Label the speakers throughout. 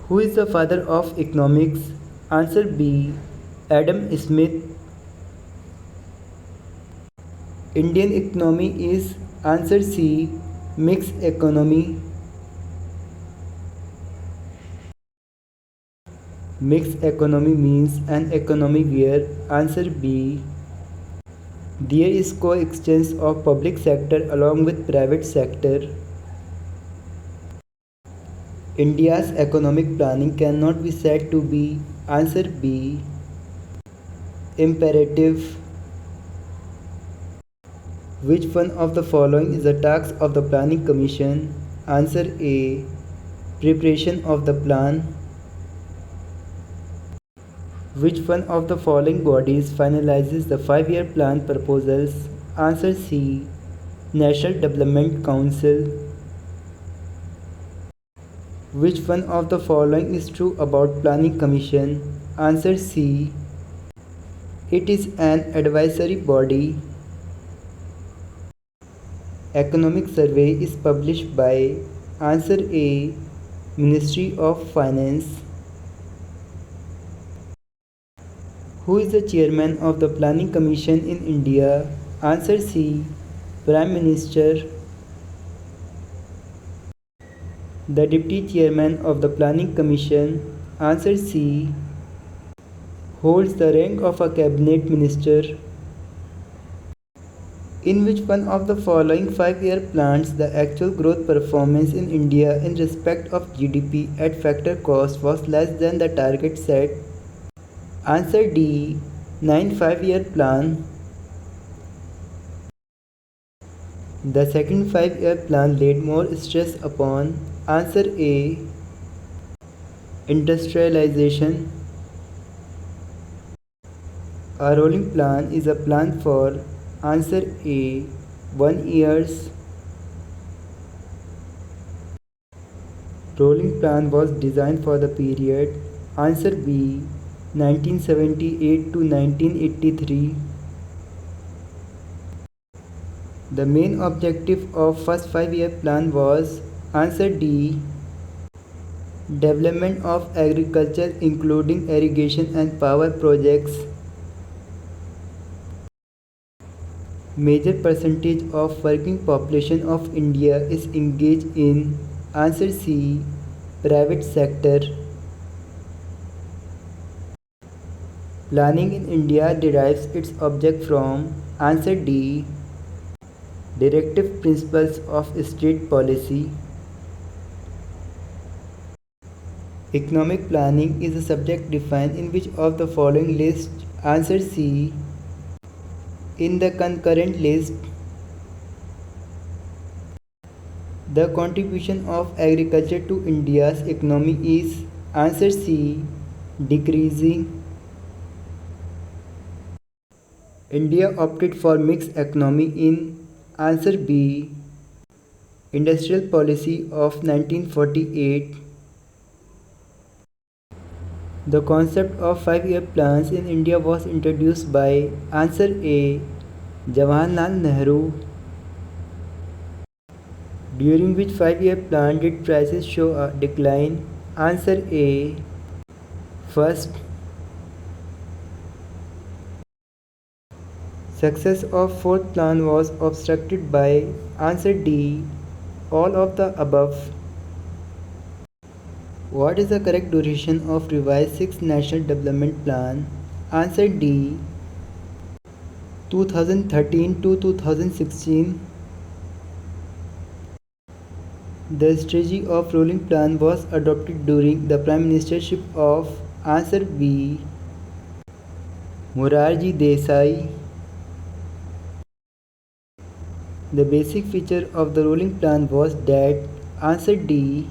Speaker 1: Who is the father of economics? Answer B. Adam Smith. Indian economy is answer C. Mixed economy. Mixed economy means an economy where answer B. There is coexistence of public sector along with private sector. India's economic planning cannot be said to be answer B. Imperative. Which one of the following is the task of the Planning Commission? Answer A. Preparation of the plan. Which one of the following bodies finalizes the 5-year plan proposals? Answer C. National Development Council. Which one of the following is true about Planning Commission? Answer C. It is an advisory body. Economic survey is published by answer A. Ministry of Finance. Who is the chairman of the Planning Commission in India? Answer C. Prime Minister. The deputy chairman of the Planning Commission, answer C, holds the rank of a cabinet minister. In which one of the following 5-year plans the actual growth performance in India in respect of GDP at factor cost was less than the target set? Answer D. 9 5-year plan. The second 5-year plan laid more stress upon answer A. Industrialization. A rolling plan is a plan for answer A. 1 years. Rolling plan was designed for the period answer B. 1978 to 1983. The main objective of first 5-year plan was answer D. Development of agriculture including irrigation and power projects. Major percentage of working population of India is engaged in answer C. Private sector. Planning in India derives its object from answer D. Directive principles of state policy. Economic planning is a subject defined in which of the following list? Answer C. In the concurrent list. The contribution of agriculture to India's economy is answer C. Decreasing. India opted for mixed economy in answer B. Industrial policy of 1948. The concept of 5-year plans in India was introduced by answer A. Jawaharlal Nehru. During which 5-year plan did prices show a decline? Answer A. First. Success of fourth plan was obstructed by answer D. All of the above. What is the correct duration of revised 6th National Development Plan? Answer D. 2013 to 2016. The strategy of rolling plan was adopted during the Prime Ministership of answer B. Morarji Desai. The basic feature of the rolling plan was that answer D.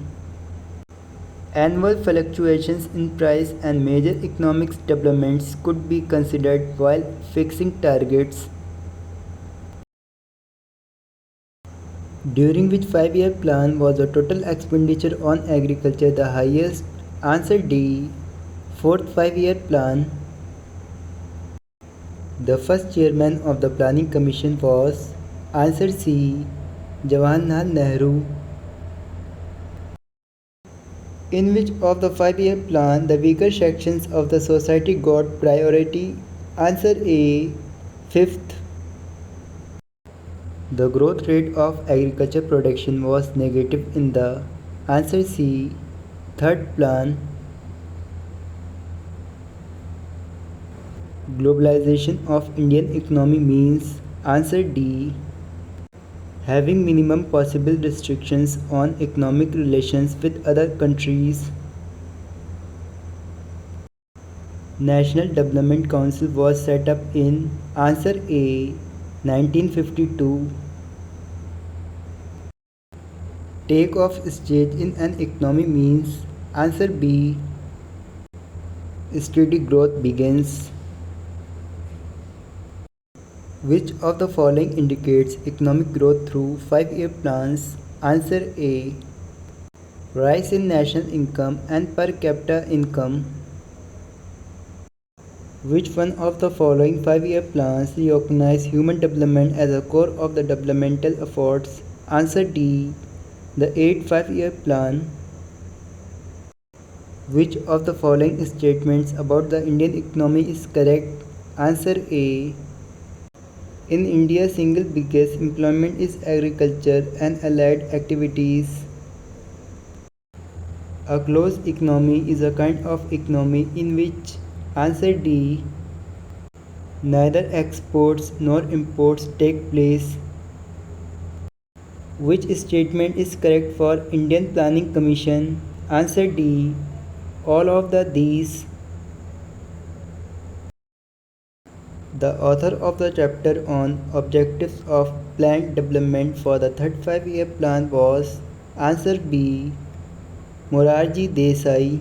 Speaker 1: Annual fluctuations in price and major economic developments could be considered while fixing targets. During which 5-year plan was the total expenditure on agriculture the highest? Answer D. Fourth 5-year plan. The first chairman of the Planning Commission was answer C. Jawaharlal Nehru. In which of the 5-year plan the weaker sections of the society got priority? Answer A. Fifth. The growth rate of agriculture production was negative in the answer C. Third plan. Globalization of Indian economy means answer D. Having minimum possible restrictions on economic relations with other countries. National Development Council was set up in answer A. 1952. Take off stage in an economy means answer B. Steady growth begins. Which of the following indicates economic growth through 5-year plans? Answer A. Rise in national income and per capita income. Which one of the following 5-year plans recognize human development as a core of the developmental efforts? Answer D. The 8th 5-year plan. Which of the following statements about the Indian economy is correct? Answer A. In India, single biggest employment is agriculture and allied activities. A closed economy is a kind of economy in which answer D. Neither exports nor imports take place. Which statement is correct for Indian Planning Commission? Answer D. All of these. The author of the chapter on objectives of planned development for the third 5-year plan was answer B. Morarji Desai.